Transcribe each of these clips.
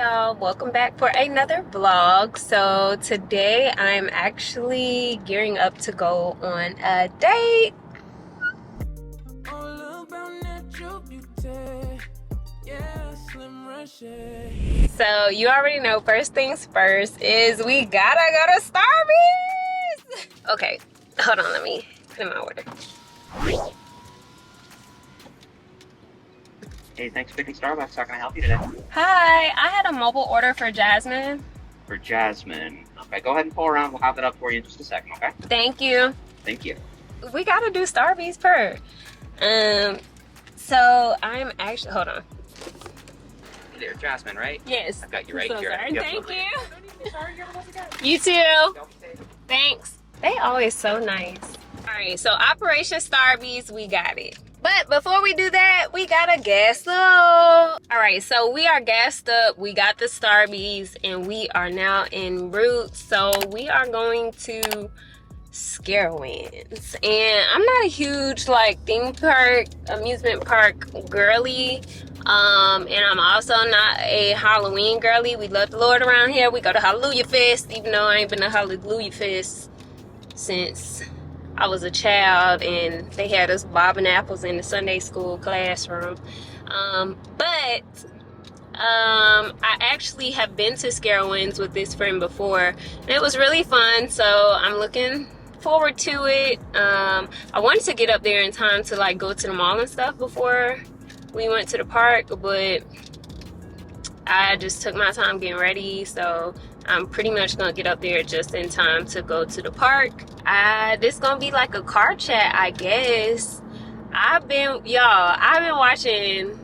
y'all, welcome back for another vlog. So today I'm actually gearing up to go on a date. So you already know, first things first is we gotta go to Starbucks. Okay, hold on, let me put in my order. Hey, thanks for picking Starbucks. How can I help you today? Hi, I had a mobile order for Jasmine. For Jasmine. Okay, go ahead and pull around. We'll have that up for you in just a second, okay? Thank you. Thank you. We gotta do Starbucks per. So I'm actually, hold on. Hey there, Jasmine, right? Yes. I've got you right So here. sorry. Yep. Thank you. Sorry, you're welcome. You too. Thanks. They always so nice. All right, so Operation Starbucks, we got it. But before we do that, we gotta gas up. All right, so we are gassed up. We got the Starbucks and we are now en route. So we are going to Scarowinds. And I'm not a huge like theme park, amusement park girly. And I'm also not a Halloween girly. We love the Lord around here. We go to Hallelujah Fest, even though I ain't been to Hallelujah Fest since I was a child and they had us bobbing apples in the Sunday school classroom. But I actually have been to Scarowinds with this friend before and it was really fun, so I'm looking forward to it. I wanted to get up there in time to like go to the mall and stuff before we went to the park, but I just took my time getting ready, so I'm pretty much gonna get up there just in time to go to the park. This gonna be like a car chat, I guess. I've been watching,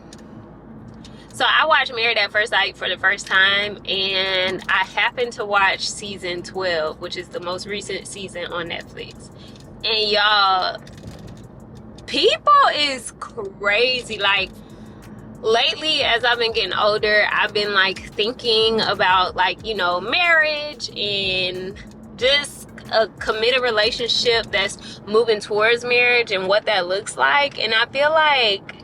so I watched Married at First Sight for the first time, and I happened to watch season 12, which is the most recent season on Netflix. And y'all, people is crazy. Like, lately, as I've been getting older, I've been like thinking about like, you know, marriage and just a committed relationship that's moving towards marriage and what that looks like. And I feel like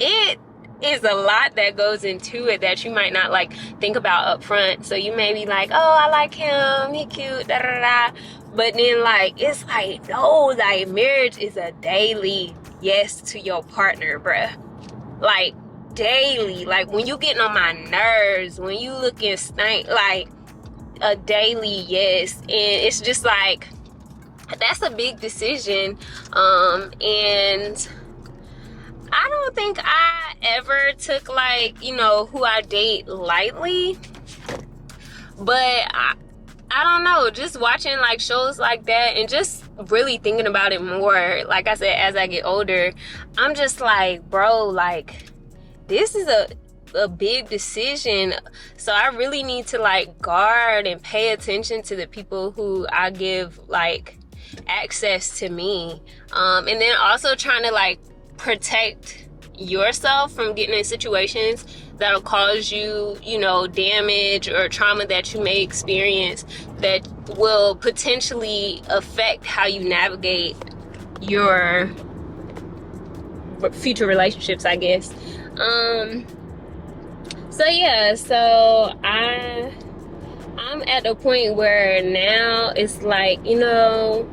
it is a lot that goes into it that you might not like think about up front. So you may be like, oh, I like him, he cute, da da da. But then like, it's like, no, like marriage is a daily yes to your partner, bruh. Like daily, like when you getting on my nerves, when you looking stank, like a daily yes. And it's just like, that's a big decision. And I don't think I ever took like, you know, who I date lightly, but I don't know, just watching like shows like that and just really thinking about it more, like I said, as I get older, I'm just like, bro, like this is a big decision. So I really need to like guard and pay attention to the people who I give like access to me. And then also trying to like protect yourself from getting in situations that'll cause you, you know, damage or trauma that you may experience that will potentially affect how you navigate your future relationships, I guess. So yeah, so I'm at the point where now it's like, you know,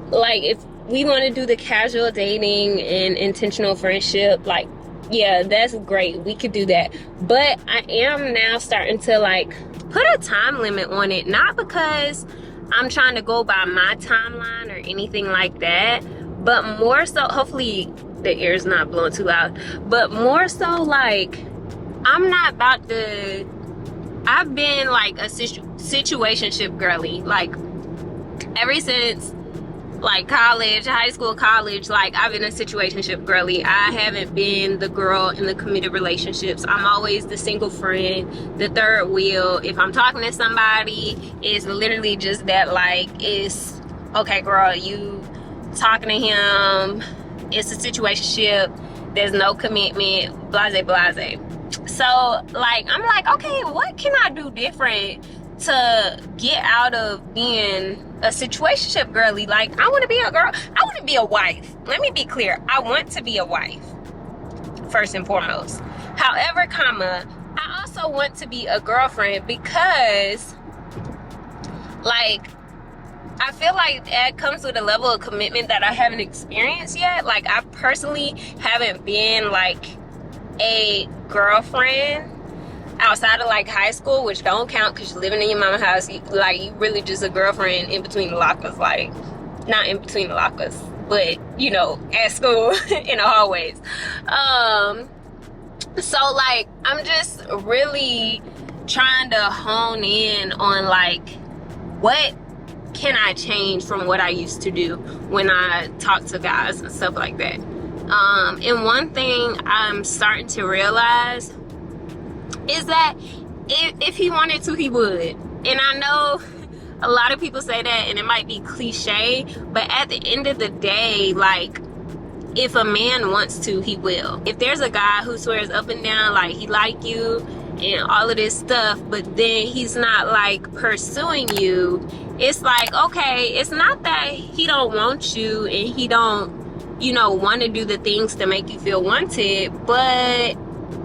like if we want to do the casual dating and intentional friendship, like, yeah, that's great. We could do that. But I am now starting to like put a time limit on it. Not because I'm trying to go by my timeline or anything like that, but more so, hopefully the air's not blowing too loud, but more so like I'm not about to, I've been like a situationship girly, like ever since like college, high school, college, like I've been a situationship girly. I haven't been the girl in the committed relationships. I'm always the single friend, the third wheel. If I'm talking to somebody, it's literally just that, like, it's okay, girl, you talking to him, it's a situationship, there's no commitment, blase blase. So like I'm like, okay, what can I do different to get out of being a situationship girly? Like, I want to be a girl, I want to be a wife. Let me be clear, I want to be a wife first and foremost. However, I also also want to be a girlfriend because, like, I feel like that comes with a level of commitment that I haven't experienced yet. Like, I personally haven't been like a girlfriend outside of like high school, which don't count because you're living in your mama's house. You really just a girlfriend in between the lockers. Like, not in between the lockers, but you know, at school in the hallways. So like, I'm just really trying to hone in on like, what can I change from what I used to do when I talk to guys and stuff like that. And one thing I'm starting to realize is that if he wanted to, he would. And I know a lot of people say that, and it might be cliche, but at the end of the day, like, if a man wants to, he will. If there's a guy who swears up and down like he like you and all of this stuff, but then he's not like pursuing you, it's like, okay, it's not that he don't want you and he don't, you know, want to do the things to make you feel wanted, but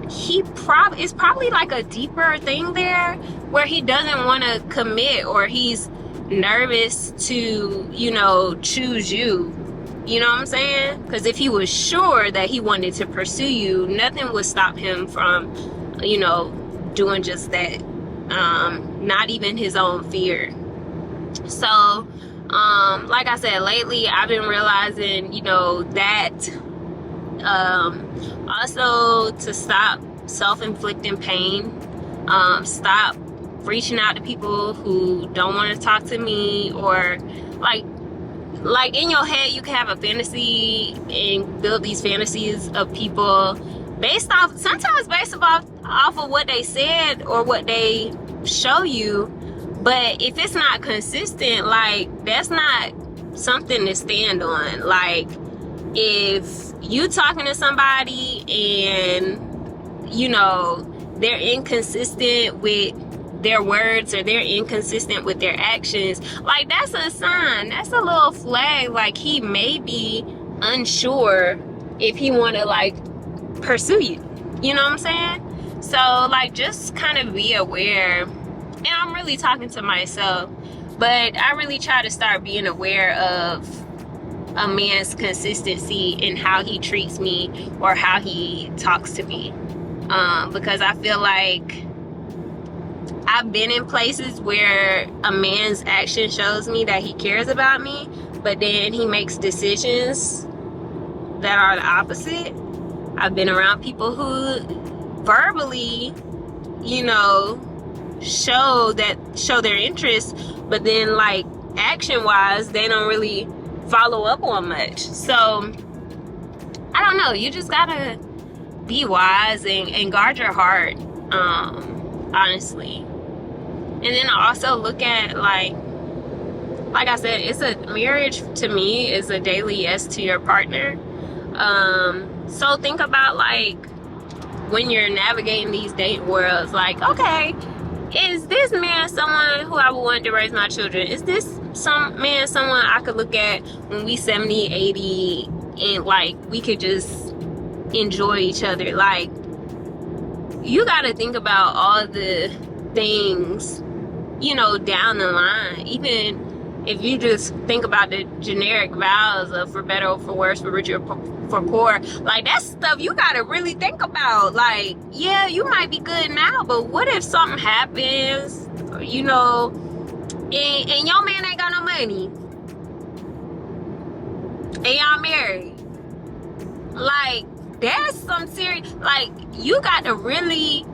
it's probably like a deeper thing there where he doesn't want to commit, or he's nervous to, you know, choose you. You know what I'm saying? Because if he was sure that he wanted to pursue you, nothing would stop him from, you know, doing just that. Not even his own fear. So, like I said, lately I've been realizing, you know, that also to stop self-inflicting pain, stop reaching out to people who don't want to talk to me, or like in your head you can have a fantasy and build these fantasies of people sometimes based off of what they said or what they show you. But if it's not consistent, like, that's not something to stand on. Like, if you talking to somebody and, you know, they're inconsistent with their words or they're inconsistent with their actions, like, that's a sign. That's a little flag. Like, he may be unsure if he want to, like, pursue you. You know what I'm saying? So, like, just kind of be aware. And I'm really talking to myself, but I really try to start being aware of a man's consistency in how he treats me or how he talks to me. Because I feel like I've been in places where a man's action shows me that he cares about me, but then he makes decisions that are the opposite. I've been around people who verbally, you know, show their interest, but then, like, action wise, they don't really follow up on much. So I don't know, you just gotta be wise and guard your heart, honestly. And then also look at, like I said, it's a marriage to me is a daily yes to your partner. So think about, like, when you're navigating these date worlds, like, okay, is this man someone who I would want to raise my children? Is this someone I could look at when we 70, 80, and, like, we could just enjoy each other? Like, you got to think about all the things, you know, down the line. Even if you just think about the generic vows of for better or for worse, for richer or for poor, like, that's stuff you gotta really think about. Like, yeah, you might be good now, but what if something happens, you know, and your man ain't got no money and y'all married? Like, there's some serious, like, you got to really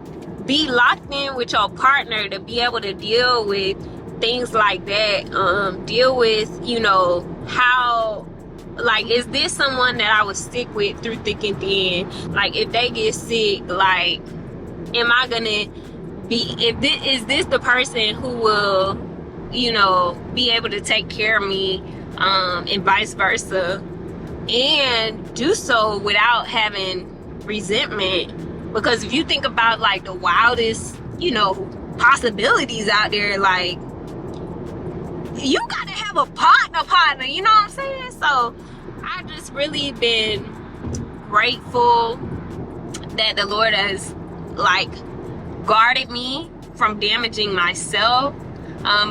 be locked in with your partner to be able to deal with things like that. Deal with, you know, how, like, is this someone that I would stick with through thick and thin? Like, if they get sick, like, am I gonna be, is this the person who will, you know, be able to take care of me, and vice versa, and do so without having resentment? Because if you think about, like, the wildest, you know, possibilities out there, like, you gotta have a partner, you know what I'm saying? So I just really been grateful that the Lord has, like, guarded me from damaging myself,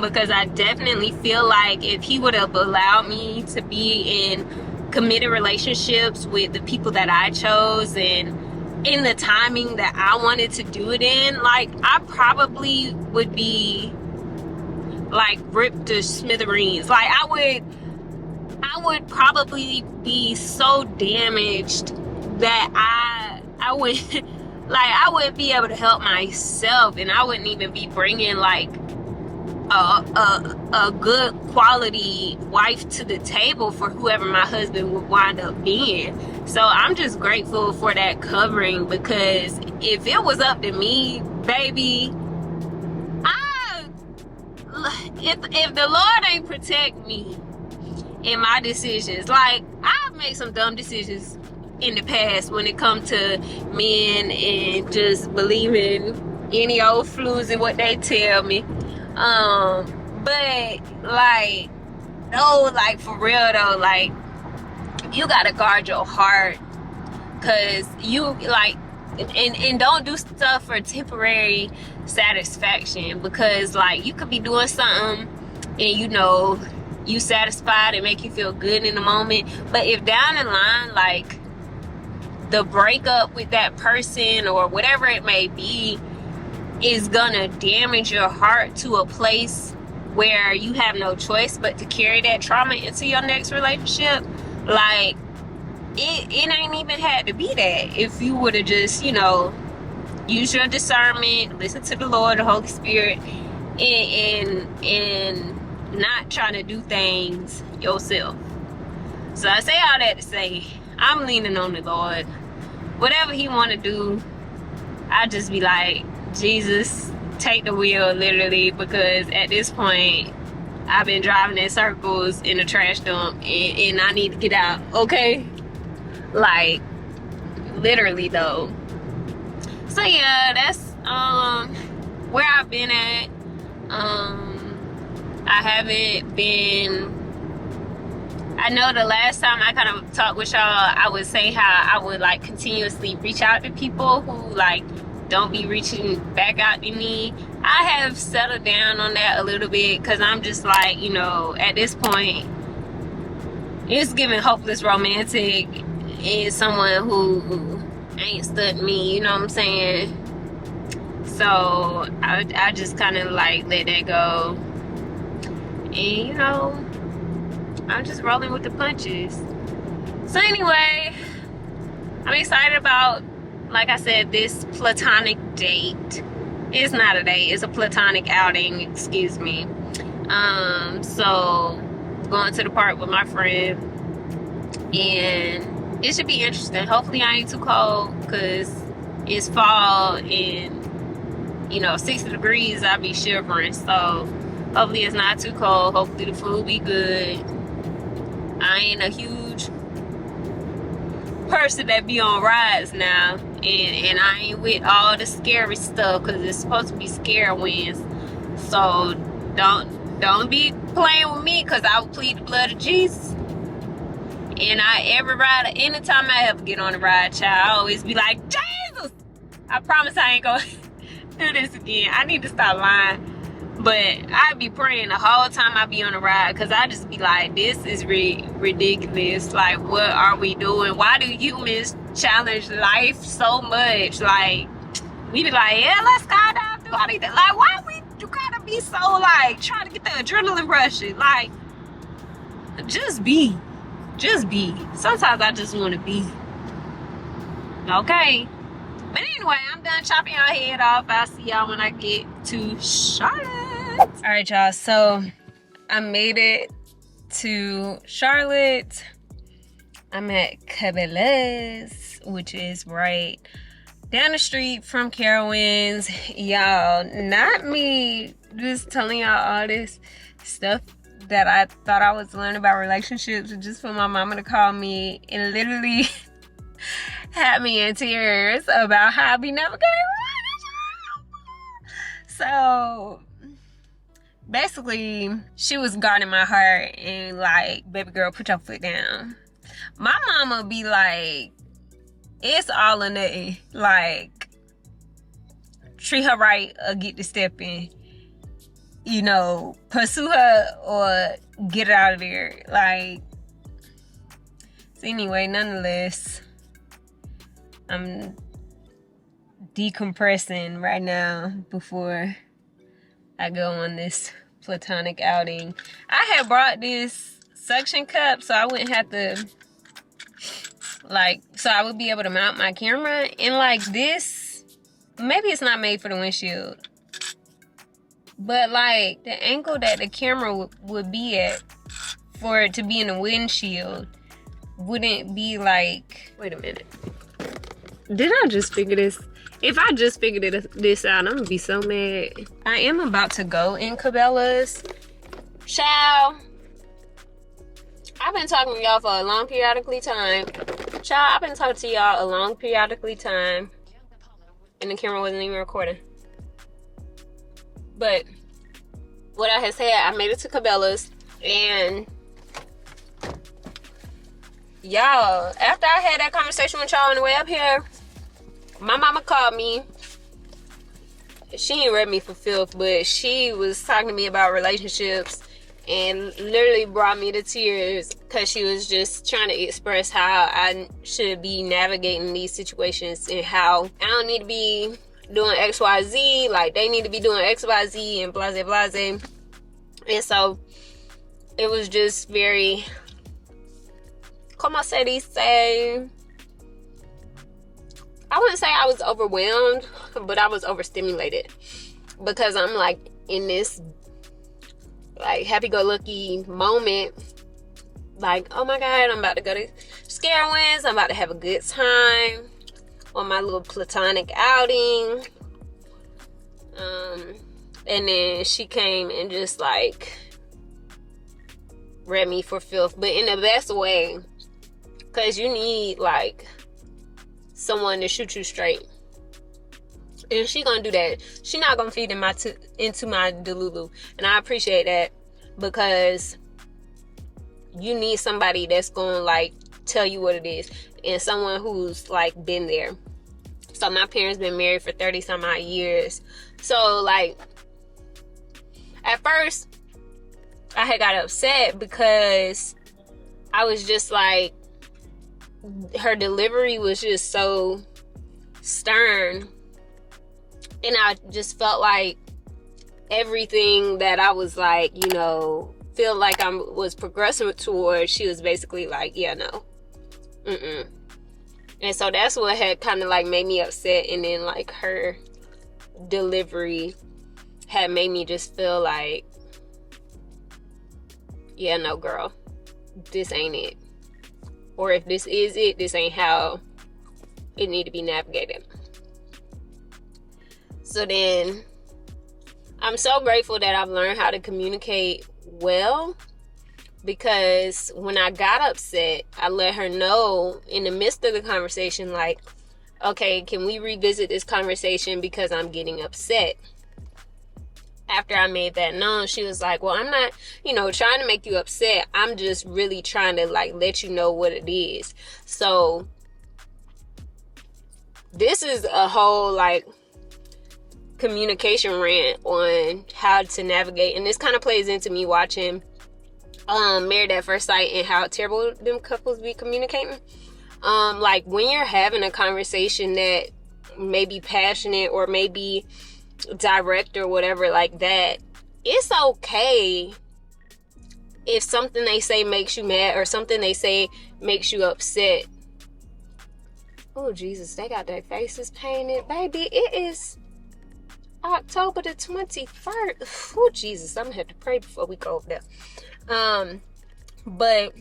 because I definitely feel like if he would have allowed me to be in committed relationships with the people that I chose and in the timing that I wanted to do it in, like, I probably would be like ripped to smithereens. Like, I would probably be so damaged that I would like, I wouldn't be able to help myself, and I wouldn't even be bringing like a good quality wife to the table for whoever my husband would wind up being. So I'm just grateful for that covering, because if it was up to me, baby, if the Lord ain't protect me in my decisions, like, I've made some dumb decisions in the past when it comes to men and just believing any old flus and what they tell me. But like, no, like, for real though, like, you gotta guard your heart, cause you like, and don't do stuff for temporary satisfaction, because like, you could be doing something and you satisfied and make you feel good in the moment, but if down the line, like, the breakup with that person or whatever it may be is gonna damage your heart to a place where you have no choice but to carry that trauma into your next relationship, like, it ain't even had to be that. If you would have just, use your discernment, listen to the Lord, the Holy Spirit, and not trying to do things yourself. So I say all that to say, I'm leaning on the Lord. Whatever he want to do, I just be like, Jesus, take the wheel, literally, because at this point, I've been driving in circles in a trash dump, and I need to get out, okay? Like, literally, though. So yeah, that's where I've been at. I haven't been, I know the last time I kind of talked with y'all, I would say how I would like continuously reach out to people who like don't be reaching back out to me. I have settled down on that a little bit, because I'm just like, at this point, it's giving hopeless romantic and someone who ain't stood me, you know what I'm saying? So I just kind of like let that go, and I'm just rolling with the punches. So anyway, I'm excited about, like I said, this platonic date. It's not a date, it's a platonic outing, excuse me. So going to the park with my friend, and it should be interesting. Hopefully I ain't too cold, because it's fall and 60 degrees, I'll be shivering. So hopefully it's not too cold. Hopefully the food be good. I ain't a huge person that be on rides now, and I ain't with all the scary stuff, because it's supposed to be scare winds. So don't be playing with me, because I will plead the blood of Jesus. And anytime I ever get on a ride, child, I always be like, Jesus, I promise I ain't gonna do this again. I need to stop lying. But I be praying the whole time I be on a ride, because I just be like, this is ridiculous. Like, what are we doing? Why do humans challenge life so much? Like, we be like, yeah, let's skydive, do all these things. Like, why you gotta be so like trying to get the adrenaline rushing? Like, just be. Sometimes I just want to be. Okay. But anyway, I'm done chopping y'all head off. I'll see y'all when I get to Charlotte. All right, y'all. So I made it to Charlotte. I'm at Cabela's, which is right down the street from Carowinds. Y'all, not me just telling y'all all this stuff that I thought I was learning about relationships, just for my mama to call me and literally had me in tears about how I be navigating relationships. So basically, she was guarding my heart and like, baby girl, put your foot down. My mama be like, it's all or nothing. Like, treat her right or get to step in. You know, pursue her or get her out of there. Like, so anyway, nonetheless, I'm decompressing right now before I go on this platonic outing. I had brought this suction cup so I wouldn't have to, like, so I would be able to mount my camera. And like this, maybe it's not made for the windshield, but like the angle that the camera would be at for it to be in the windshield wouldn't be like, wait a minute. Did I just figure this? If I just figured this out, I'm gonna be so mad. I am about to go in Cabela's. Child, I've been talking to y'all for a long periodically time. Child, I've been talking to y'all a long periodically time. And the camera wasn't even recording. But what I had said, I made it to Cabela's. And y'all, after I had that conversation with y'all on the way up here, my mama called me. She ain't read me for filth, but she was talking to me about relationships and literally brought me to tears because she was just trying to express how I should be navigating these situations and how I don't need to be doing XYZ, like they need to be doing XYZ and blase blase. And so it was just very, como se dice, I wouldn't say I was overwhelmed, but I was overstimulated because I'm like in this like happy-go-lucky moment, like, oh my God, I'm about to go to Scarewinds, I'm about to have a good time on my little platonic outing. And then she came and just like read me for filth, but in the best way, because you need like someone to shoot you straight. And she gonna do that. She not gonna feed into my delulu. And I appreciate that because you need somebody that's gonna like tell you what it is. And someone who's like been there. So my parents been married for 30 some odd years. So like at first I had got upset because I was just like, her delivery was just so stern. And I just felt like everything that I was like, you know, feel like I was progressing towards, she was basically like, yeah, no. And so that's what had kind of like made me upset. And then like her delivery had made me just feel like, yeah, no, girl, this ain't it. Or if this is it, this ain't how it need to be navigated. So then I'm so grateful that I've learned how to communicate well, because when I got upset, I let her know in the midst of the conversation, like, okay, can we revisit this conversation because I'm getting upset? After I made that known, she was like, well, I'm not, you know, trying to make you upset. I'm just really trying to like let you know what it is. So this is a whole like communication rant on how to navigate, and this kind of plays into me watching Married at First Sight and how terrible them couples be communicating. Like when you're having a conversation that may be passionate or maybe direct or whatever like that, it's okay if something they say makes you mad or something they say makes you upset. Oh Jesus, they got their faces painted, baby. It is October the 21st. Oh Jesus, I'm gonna have to pray before we go over there. But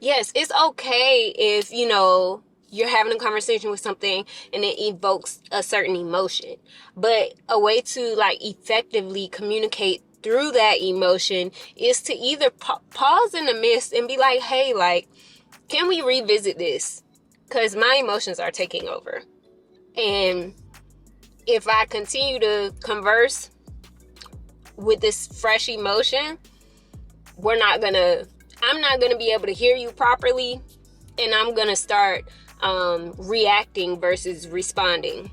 yes, it's okay if, you know, you're having a conversation with something and it evokes a certain emotion. But a way to like effectively communicate through that emotion is to either pause in the midst and be like, hey, like, can we revisit this? Because my emotions are taking over. And if I continue to converse with this fresh emotion, I'm not going to be able to hear you properly. And I'm going to start reacting versus responding.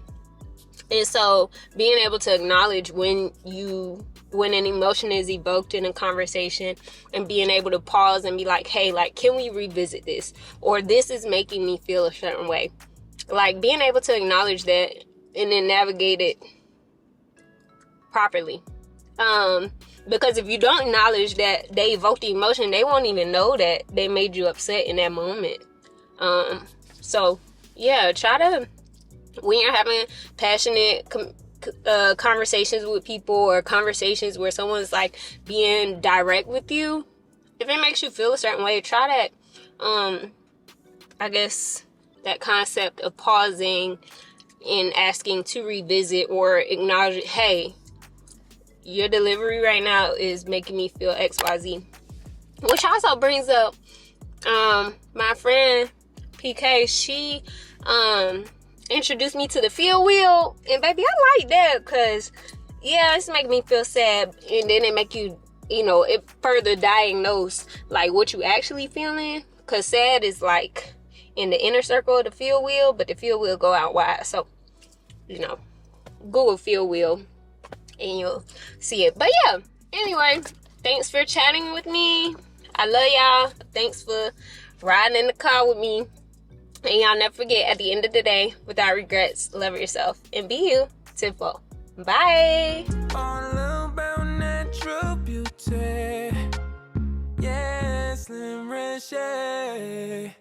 And so being able to acknowledge when an emotion is evoked in a conversation, and being able to pause and be like, hey, like, can we revisit this? Or this is making me feel a certain way. Like, being able to acknowledge that and then navigate it properly. Because if you don't acknowledge that they evoked the emotion, they won't even know that they made you upset in that moment. So yeah, try to, when you're having passionate conversations with people, or conversations where someone's like being direct with you, if it makes you feel a certain way, try that, I guess, that concept of pausing and asking to revisit or acknowledge, hey, your delivery right now is making me feel XYZ. Which also brings up my friend PK. She introduced me to the feel wheel, and baby, I like that, because yeah, it's making me feel sad, and then it make you, it further diagnose like what you actually feeling, because sad is like in the inner circle of the feel wheel, but the feel wheel go out wide. So Google feel wheel and you'll see it. But yeah, anyway, thanks for chatting with me. I love y'all. Thanks for riding in the car with me. And y'all never forget, at the end of the day, without regrets, love yourself and be you tenfold. Bye. All about natural beauty. Yes, Reshae.